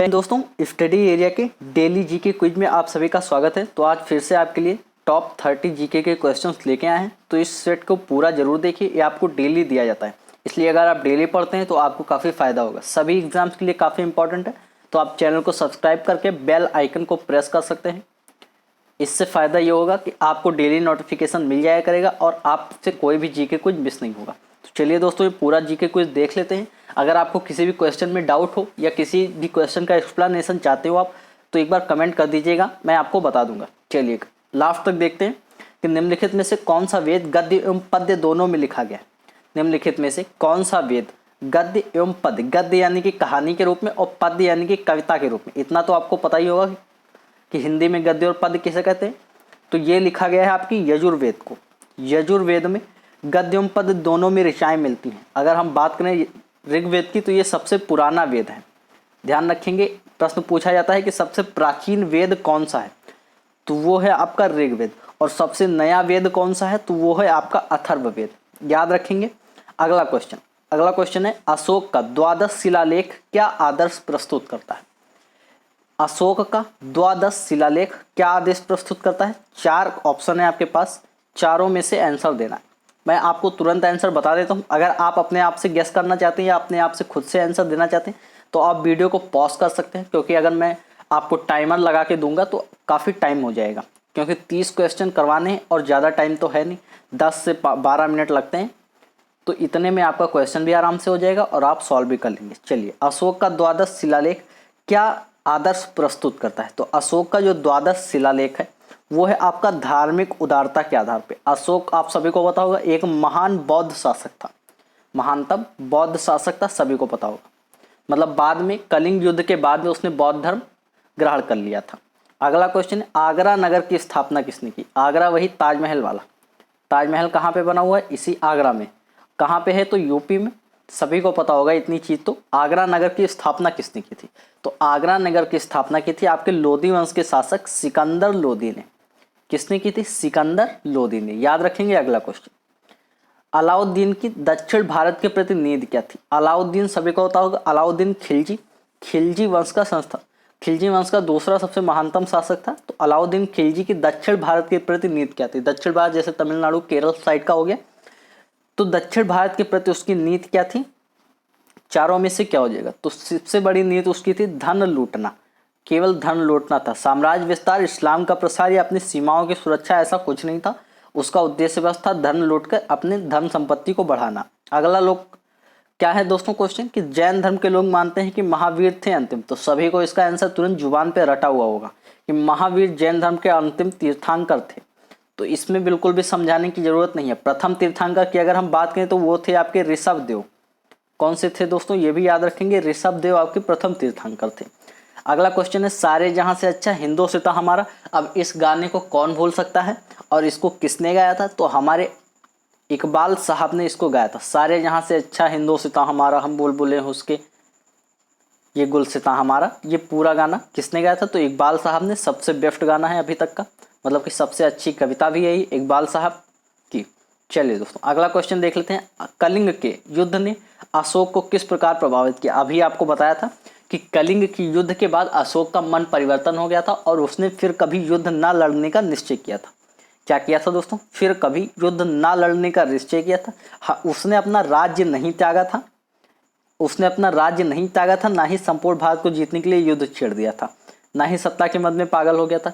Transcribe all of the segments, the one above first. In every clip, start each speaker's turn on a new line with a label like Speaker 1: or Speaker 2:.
Speaker 1: दोस्तों, study area के daily GK quiz में आप सभी का स्वागत है। तो आज फिर से आपके लिए टॉप 30 जीके के क्वेश्चंस लेके आए हैं। तो इस सेट को पूरा जरूर देखिए, ये आपको डेली दिया जाता है, इसलिए अगर आप डेली पढ़ते हैं तो आपको काफ़ी फ़ायदा होगा। सभी एग्जाम्स के लिए काफ़ी इंपॉर्टेंट है। तो आप चैनल को सब्सक्राइब करके बेल आइकन को प्रेस कर सकते हैं। इससे फ़ायदा ये होगा कि आपको डेली नोटिफिकेशन मिल जाया करेगा और आपसे कोई भी जीके क्विज मिस नहीं होगा। तो चलिए दोस्तों, ये पूरा जीके क्विज देख लेते हैं। अगर आपको किसी भी क्वेश्चन में डाउट हो या किसी भी क्वेश्चन का एक्सप्लेनेशन चाहते हो आप, तो एक बार कमेंट कर दीजिएगा, मैं आपको बता दूंगा। चलिए लास्ट तक देखते हैं कि निम्नलिखित में से कौन सा वेद गद्य एवं पद्य दोनों में लिखा गया है। निम्नलिखित में से कौन सा वेद गद्य एवं पद्य, गद्य यानी कि कहानी के रूप में और पद्य यानी कि कविता के रूप में, इतना तो आपको पता ही होगा कि हिंदी में गद्य और पद्य किसे कहते हैं। तो ये लिखा गया है आपकी यजुर्वेद को। यजुर्वेद में गद्य एवं पद्य दोनों में ऋचाएँ मिलती हैं। अगर हम बात करें ऋग्वेद की, तो ये सबसे पुराना वेद है। ध्यान रखेंगे, प्रश्न पूछा जाता है कि सबसे प्राचीन वेद कौन सा है, तो वो है आपका ऋग्वेद। और सबसे नया वेद कौन सा है, तो वो है आपका अथर्ववेद। याद रखेंगे। अगला क्वेश्चन है, अशोक का द्वादश शिलालेख क्या आदर्श प्रस्तुत करता है। अशोक का द्वादश शिलालेख क्या आदेश प्रस्तुत करता है। 4 ऑप्शन है आपके पास, चारों में से आंसर देना है। मैं आपको तुरंत आंसर बता देता हूं। अगर आप अपने आप से गेस करना चाहते हैं या अपने आप से खुद से आंसर देना चाहते हैं तो आप वीडियो को पॉज कर सकते हैं, क्योंकि अगर मैं आपको टाइमर लगा के दूंगा तो काफ़ी टाइम हो जाएगा, क्योंकि 30 क्वेश्चन करवाने हैं और ज़्यादा टाइम तो है नहीं, 10 से 12 मिनट लगते हैं। तो इतने में आपका क्वेश्चन भी आराम से हो जाएगा और आप सॉल्व भी कर लेंगे। चलिए, अशोक का द्वादश शिलालेख क्या आदर्श प्रस्तुत करता है। तो अशोक का जो द्वादश शिलालेख है वो है आपका धार्मिक उदारता के आधार पे। अशोक आप सभी को पता होगा एक महान बौद्ध शासक था, महानतम बौद्ध शासक था, सभी को पता होगा। मतलब बाद में कलिंग युद्ध के बाद में उसने बौद्ध धर्म ग्रहण कर लिया था। अगला क्वेश्चन है, आगरा नगर की स्थापना किसने की। आगरा वही ताजमहल वाला। ताजमहल कहाँ पे बना हुआ है, इसी आगरा में। कहाँ पे है, तो यूपी में। सभी को पता होगा इतनी चीज। तो आगरा नगर की स्थापना किसने की थी, तो आगरा नगर की स्थापना की थी आपके लोदी वंश के शासक सिकंदर लोदी ने। किसने की थी, सिकंदर लोदी ने। याद रखेंगे। अगला क्वेश्चन, अलाउद्दीन की दक्षिण भारत के प्रति नीति क्या थी। अलाउद्दीन सभी को पता होगा, अलाउद्दीन खिलजी, खिलजी वंश का संस्थान, खिलजी वंश का दूसरा सबसे महानतम शासक था। तो अलाउद्दीन खिलजी की दक्षिण भारत के प्रति नीति क्या थी। दक्षिण भारत जैसे तमिलनाडु केरल साइड का हो गया, तो दक्षिण भारत के प्रति उसकी नीति क्या थी। चारों में से क्या हो जाएगा, तो सबसे बड़ी नीति उसकी थी धन लूटना, केवल धन लूटना था। साम्राज्य विस्तार, इस्लाम का प्रसार या अपनी सीमाओं की सुरक्षा ऐसा कुछ नहीं था। उसका उद्देश्य बस था धन लूटकर अपने धन संपत्ति को बढ़ाना। अगला लोग क्या है दोस्तों क्वेश्चन, कि जैन धर्म के लोग मानते हैं कि महावीर थे अंतिम। तो सभी को इसका आंसर तुरंत जुबान पे रटा हुआ होगा कि महावीर जैन धर्म के अंतिम तीर्थंकर थे। तो इसमें बिल्कुल भी समझाने की जरूरत नहीं है। प्रथम तीर्थंकर की अगर हम बात करें तो वो थे आपके ऋषभ देव। कौन से थे दोस्तों, ये भी याद रखेंगे, ऋषभ देव आपके प्रथम तीर्थंकर थे। अगला क्वेश्चन है, सारे जहां से अच्छा हिंदोसिता हमारा। अब इस गाने को कौन भूल सकता है और इसको किसने गाया था, तो हमारे इकबाल साहब ने इसको गाया था। सारे जहां से अच्छा हिंदोसिता हमारा, हम बुलबुलें उसके, ये गुलसिता हमारा, ये पूरा गाना किसने गाया था, तो इकबाल साहब ने। सबसे बेस्ट गाना है अभी तक का, मतलब कि सबसे अच्छी कविता भी यही इकबाल साहब की। चलिए दोस्तों, अगला क्वेश्चन देख लेते हैं। कलिंग के युद्ध ने अशोक को किस प्रकार प्रभावित किया। अभी आपको बताया था कि कलिंग की युद्ध के बाद अशोक का मन परिवर्तन हो गया था और उसने फिर कभी युद्ध ना लड़ने का निश्चय किया था। क्या किया था दोस्तों, फिर कभी युद्ध ना लड़ने का निश्चय किया था। हाँ, उसने अपना राज्य नहीं त्यागा था, उसने अपना राज्य नहीं त्यागा था, ना ही संपूर्ण भारत को जीतने के लिए युद्ध छेड़ दिया था, ना ही सत्ता के मद में पागल हो गया था।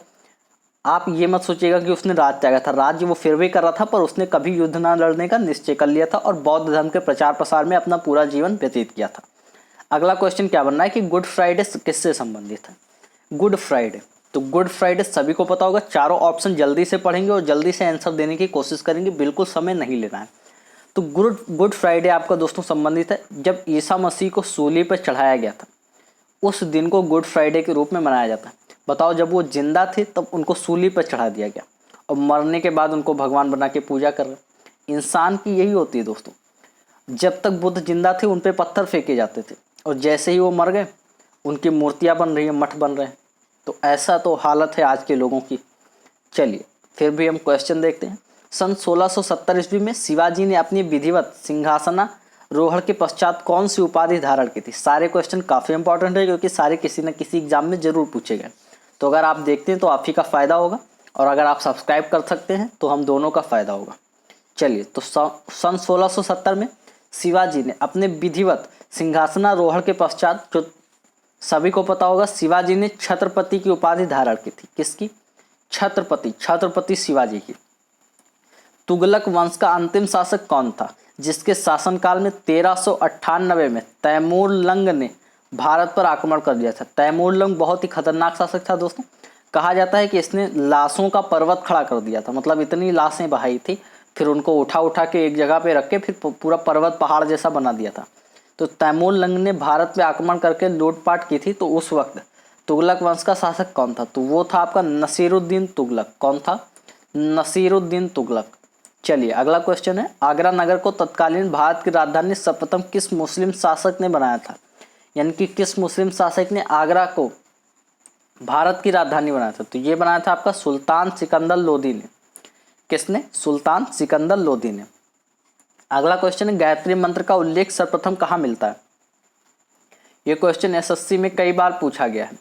Speaker 1: आप ये मत सोचिएगा कि उसने राज्य त्यागा था, राज्य वो फिर भी कर रहा था, पर उसने कभी युद्ध ना लड़ने का निश्चय कर लिया था और बौद्ध धर्म के प्रचार प्रसार में अपना पूरा जीवन व्यतीत किया था। अगला क्वेश्चन क्या बनना है कि गुड फ्राइडे किससे संबंधित है। गुड फ्राइडे, तो गुड फ्राइडे सभी को पता होगा। चारों ऑप्शन जल्दी से पढ़ेंगे और जल्दी से आंसर देने की कोशिश करेंगे, बिल्कुल समय नहीं लेना है। तो गुड फ्राइडे आपका दोस्तों संबंधित है जब ईसा मसीह को सूली पर चढ़ाया गया था, उस दिन को गुड फ्राइडे के रूप में मनाया जाता है। बताओ, जब वो जिंदा थे तब उनको सूली पर चढ़ा दिया गया और मरने के बाद उनको भगवान बना के पूजा कर रहे। इंसान की यही होती है दोस्तों, जब तक बुद्ध जिंदा थे उन पे पत्थर फेंके जाते थे और जैसे ही वो मर गए उनकी मूर्तियां बन रही हैं, मठ बन रहे हैं। तो ऐसा तो हालत है आज के लोगों की। चलिए फिर भी हम क्वेश्चन देखते हैं। सन 1670 ईस्वी में शिवाजी ने अपनी विधिवत सिंहासना रोहड़ के पश्चात कौन सी उपाधि धारण की थी। सारे क्वेश्चन काफ़ी इंपॉर्टेंट है क्योंकि सारे किसी न किसी एग्जाम में जरूर पूछे गए। तो अगर आप देखते हैं तो आप ही का फ़ायदा होगा, और अगर आप सब्सक्राइब कर सकते हैं तो हम दोनों का फ़ायदा होगा। चलिए, तो सन 1670 में शिवाजी ने अपने विधिवत सिंहासनारोहण के पश्चात, जो सभी को पता होगा, शिवाजी ने छत्रपति की उपाधि धारण की थी। किसकी? छत्रपति शिवाजी की। तुगलक वंश का अंतिम शासक कौन था जिसके शासनकाल में 1398 में तैमूरलंग ने भारत पर आक्रमण कर दिया था। तैमूरलंग बहुत ही खतरनाक शासक था दोस्तों। कहा जाता है कि इसने लाशों का पर्वत खड़ा कर दिया था, मतलब इतनी लाशें बहाई थी, फिर उनको उठा उठा के एक जगह पे रख के फिर पूरा पर्वत पहाड़ जैसा बना दिया था। तो तैमूरलंग ने भारत पे आक्रमण करके लूटपाट की थी। तो उस वक्त तुगलक वंश का शासक कौन था? तो वो था आपका नसीरुद्दीन तुगलक। कौन था? नसीरुद्दीन तुगलक। चलिए, अगला क्वेश्चन है, आगरा नगर को तत्कालीन भारत की राजधानी सर्वप्रथम किस मुस्लिम शासक ने बनाया था? यानी कि किस मुस्लिम शासक ने आगरा को भारत की राजधानी बनाया था? तो ये बनाया था आपका सुल्तान सिकंदर लोदी ने। किसने? सुल्तान सिकंदर लोदी ने। अगला क्वेश्चन है, गायत्री मंत्र का उल्लेख सर्वप्रथम कहाँ मिलता है? ये क्वेश्चन एसएससी में कई बार पूछा गया है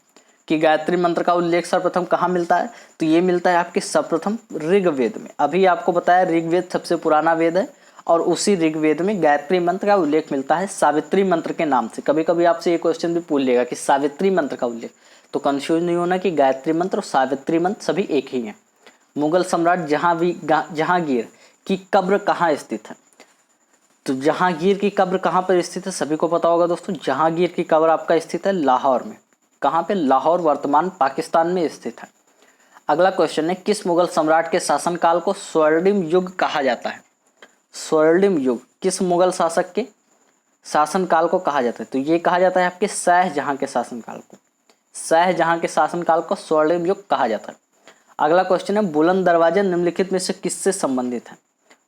Speaker 1: कि गायत्री मंत्र का उल्लेख सर्वप्रथम कहाँ मिलता है। तो ये मिलता है आपके सर्वप्रथम ऋग्वेद में। अभी आपको बताया ऋग्वेद सबसे पुराना वेद है, और उसी ऋग्वेद में गायत्री मंत्र का उल्लेख मिलता है सावित्री मंत्र के नाम से। कभी कभी आपसे ये क्वेश्चन भी पूछ लेगा कि सावित्री मंत्र का उल्लेख, तो कंफ्यूज नहीं होना कि गायत्री मंत्र और सावित्री मंत्र सभी एक ही हैं। मुगल सम्राट जहांगीर की कब्र कहाँ स्थित है? तो जहांगीर की कब्र कहाँ पर स्थित है? सभी को पता होगा दोस्तों, जहांगीर की कब्र आपका स्थित है लाहौर में। कहाँ पे? लाहौर वर्तमान पाकिस्तान में स्थित है। अगला क्वेश्चन है, किस मुगल सम्राट के शासनकाल को स्वर्णिम युग कहा जाता है? स्वर्णिम युग किस मुगल शासक के शासनकाल को कहा जाता है? तो ये कहा जाता है आपके शाहजहां के शासनकाल को। शाहजहां के शासनकाल को स्वर्णिम युग कहा जाता है। अगला क्वेश्चन है, बुलंद दरवाजा निम्नलिखित में से किससे संबंधित है?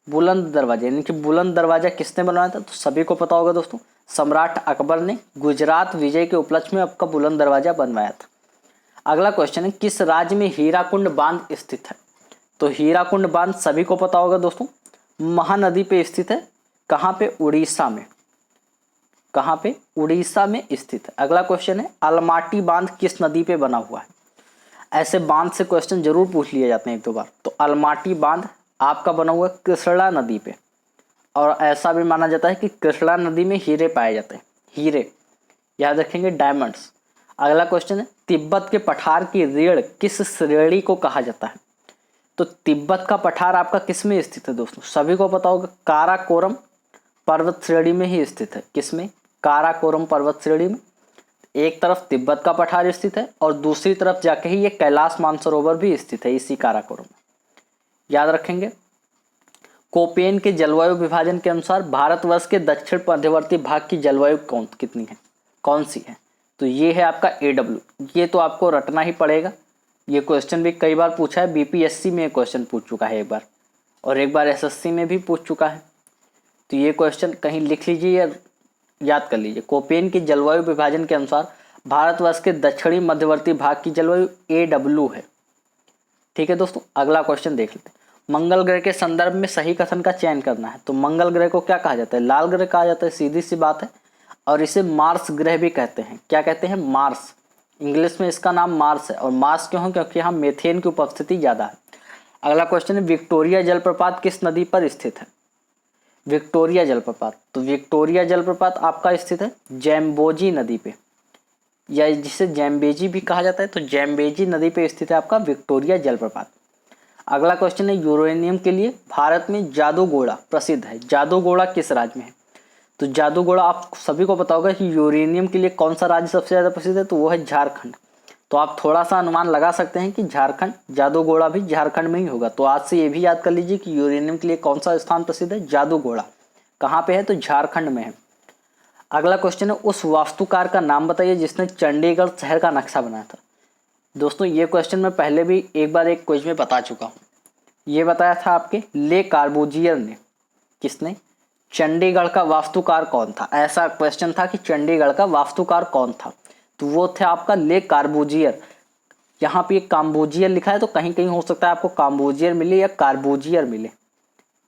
Speaker 1: बुलंद दरवाजा यानी कि बुलंद दरवाजा किसने बनवाया था? तो सभी को पता होगा दोस्तों, सम्राट अकबर ने गुजरात विजय के उपलक्ष्य में आपका बुलंद दरवाजा बनवाया था। अगला क्वेश्चन है, किस राज्य में हीराकुंड बांध स्थित है? तो हीराकुंड बांध सभी को पता होगा दोस्तों, महानदी पे स्थित है। कहाँ पे? उड़ीसा में। कहाँ पे? उड़ीसा में स्थित है। अगला क्वेश्चन है, अलमाटी बांध किस नदी पे बना हुआ है? ऐसे बांध से क्वेश्चन जरूर पूछ लिए जाते हैं एक दो बार। तो अलमाटी बांध आपका बना हुआ है कृष्णा नदी पे, और ऐसा भी माना जाता है कि कृष्णा नदी में हीरे पाए जाते हैं। हीरे याद रखेंगे, डायमंड्स। अगला क्वेश्चन है, तिब्बत के पठार की रीढ़ किस श्रेणी को कहा जाता है? तो तिब्बत का पठार आपका किस में स्थित है दोस्तों? सभी को पता होगा, काराकोरम पर्वत श्रेणी में ही स्थित है। किसमें? काराकोरम पर्वत श्रेणी में। एक तरफ तिब्बत का पठार स्थित है और दूसरी तरफ जाके ही ये कैलाश मानसरोवर भी स्थित है इसी काराकोरम में। याद रखेंगे। कोपेन के जलवायु विभाजन के अनुसार भारतवर्ष के दक्षिण मध्यवर्ती भाग की जलवायु कितनी है? कौन सी है? तो ये है आपका AW। ये तो आपको रटना ही पड़ेगा। ये क्वेश्चन भी कई बार पूछा है, BPSC में क्वेश्चन पूछ चुका है एक बार, और एक बार SSC में भी पूछ चुका है। तो ये क्वेश्चन कहीं लिख लीजिए या याद कर लीजिए। कोपेन के जलवायु विभाजन के अनुसार भारतवर्ष के दक्षिणी मध्यवर्ती भाग की जलवायु AW है। ठीक है दोस्तों, अगला क्वेश्चन देख लेते हैं। मंगल ग्रह के संदर्भ में सही कथन का चयन करना है। तो मंगल ग्रह को क्या कहा जाता है? लाल ग्रह कहा जाता है, सीधी सी बात है। और इसे मार्स ग्रह भी कहते हैं। क्या कहते हैं? मार्स। इंग्लिश में इसका नाम मार्स है। और मार्स क्यों है? क्योंकि यहाँ मेथेन की उपस्थिति ज़्यादा है। अगला क्वेश्चन है, विक्टोरिया जलप्रपात किस नदी पर स्थित है? विक्टोरिया जलप्रपात, तो विक्टोरिया जलप्रपात आपका स्थित है जैम्बोजी नदी पे, या जिसे जैम्बेजी भी कहा जाता है। तो जैम्बेजी नदी पे स्थित है आपका विक्टोरिया जलप्रपात। अगला क्वेश्चन है, यूरेनियम के लिए भारत में जादूगोड़ा प्रसिद्ध है। जादूगोड़ा किस राज्य में है? तो जादूगोड़ा आप सभी को पता होगा कि यूरेनियम के लिए कौन सा राज्य सबसे ज़्यादा प्रसिद्ध है? तो वो है झारखंड। तो आप थोड़ा सा अनुमान लगा सकते हैं कि झारखंड, जादूगोड़ा भी झारखंड में ही होगा। तो आज से ये भी याद कर लीजिए कि यूरेनियम के लिए कौन सा स्थान प्रसिद्ध है? जादूगोड़ा। कहाँ पे है? तो झारखंड में है। अगला क्वेश्चन है, उस वास्तुकार का नाम बताइए जिसने चंडीगढ़ शहर का नक्शा बनाया था। दोस्तों ये क्वेश्चन मैं पहले भी एक बार एक क्विज में बता चुका हूँ। ये बताया था आपके ले कार्बूजियर ने। किसने? चंडीगढ़ का वास्तुकार कौन था? ऐसा क्वेश्चन था कि चंडीगढ़ का वास्तुकार कौन था? तो वो थे आपका ले कार्बूजियर। यहाँ पे काम्बोजियर लिखा है, तो कहीं कहीं हो सकता है आपको काम्बोजियर मिले या कार्बूजियर मिले,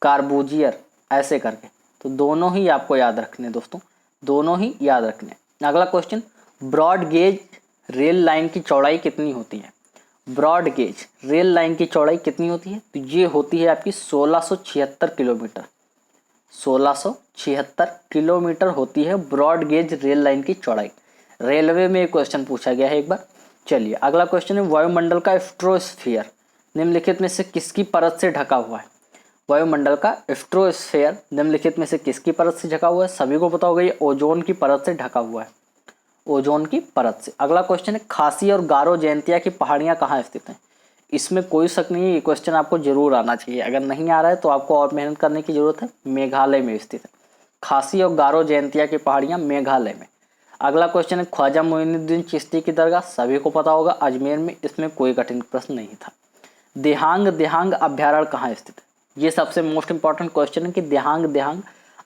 Speaker 1: कार्बूजियर ऐसे करके। तो दोनों ही आपको याद रखने दोस्तों, दोनों ही याद रखने। अगला question, broad gauge rail line की चौड़ाई कितनी होती है? ब्रॉड गेज रेल लाइन की चौड़ाई कितनी होती है? तो ये होती है आपकी 1676 किलोमीटर। 1676 किलोमीटर होती है ब्रॉड गेज रेल लाइन की चौड़ाई। रेलवे में एक क्वेश्चन पूछा गया है एक बार। चलिए अगला क्वेश्चन है, वायुमंडल का स्ट्रोस्फीयर निम्नलिखित में से किसकी परत से ढका हुआ है? वायुमंडल का स्ट्रोस्फीयर निम्नलिखित में से किसकी परत से ढका हुआ है? सभी को पता होगा ये ओजोन की परत से ढका हुआ है, ओजोन की परत से। अगला क्वेश्चन है, खासी और गारो जयंतिया की पहाड़ियां कहाँ स्थित हैं? इसमें कोई शक नहीं है, ये क्वेश्चन आपको जरूर आना चाहिए। अगर नहीं आ रहा है तो आपको और मेहनत करने की जरूरत है। मेघालय में स्थित है खासी और गारो जयंतिया की पहाड़ियां, मेघालय में। अगला क्वेश्चन है, ख्वाजा मोइनुद्दीन चिश्ती की दरगाह, सभी को पता होगा अजमेर में। इसमें कोई कठिन प्रश्न नहीं था। देहांग अभ्यारण्य कहाँ स्थित है? ये सबसे मोस्ट इंपॉर्टेंट क्वेश्चन है कि देहांग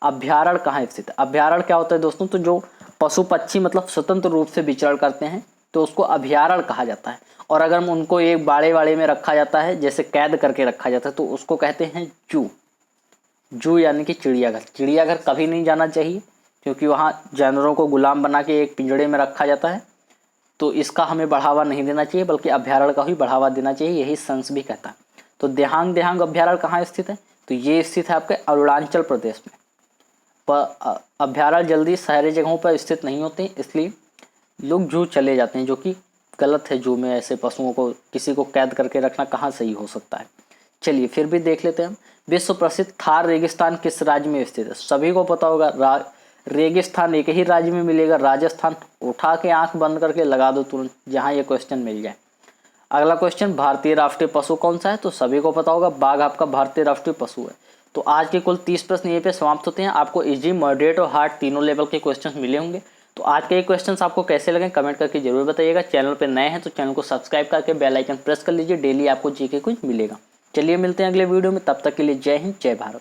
Speaker 1: अभ्यारण्य कहाँ स्थित है। अभ्यारण्य क्या होता है दोस्तों? तो जो पशु पक्षी मतलब स्वतंत्र रूप से विचरण करते हैं तो उसको अभ्यारण्य कहा जाता है। और अगर उनको एक बाड़े में रखा जाता है, जैसे कैद करके रखा जाता है, तो उसको कहते हैं जू यानी कि चिड़ियाघर। चिड़ियाघर कभी नहीं जाना चाहिए क्योंकि वहाँ जानवरों को गुलाम बना के एक पिंजड़े में रखा जाता है। तो इसका हमें बढ़ावा नहीं देना चाहिए, बल्कि अभ्यारण्य का ही बढ़ावा देना चाहिए, यही संस भी कहता है। तो देहांग अभ्यारण्य कहाँ स्थित है? तो ये स्थित है आपके अरुणाचल प्रदेश में। पर अभ्यारण्य जल्दी शहरी जगहों पर स्थित नहीं होते, इसलिए लोग जू चले जाते हैं, जो कि गलत है। जू में ऐसे पशुओं को, किसी को कैद करके रखना कहाँ सही हो सकता है। चलिए फिर भी देख लेते हैं हम। विश्व प्रसिद्ध थार रेगिस्तान किस राज्य में स्थित है? सभी को पता होगा रेगिस्तान एक ही राज्य में मिलेगा, राजस्थान। उठा के आंख बंद करके लगा दो तुरंत जहां ये क्वेश्चन मिल जाए। अगला क्वेश्चन, भारतीय राष्ट्रीय पशु कौन सा है? तो सभी को पता होगा बाघ आपका भारतीय राष्ट्रीय पशु है। तो आज के कुल 30 प्रश्न यहीं पे समाप्त होते हैं। आपको इजी, मॉडरेट और हार्ड तीनों लेवल के क्वेश्चंस मिले होंगे। तो आज के ये क्वेश्चंस आपको कैसे लगे कमेंट करके जरूर बताइएगा। चैनल पे नए हैं तो चैनल को सब्सक्राइब करके बेल आइकन प्रेस कर लीजिए, डेली आपको जीके कुछ मिलेगा। चलिए मिलते हैं अगले वीडियो में, तब तक के लिए जय हिंद, जय भारत।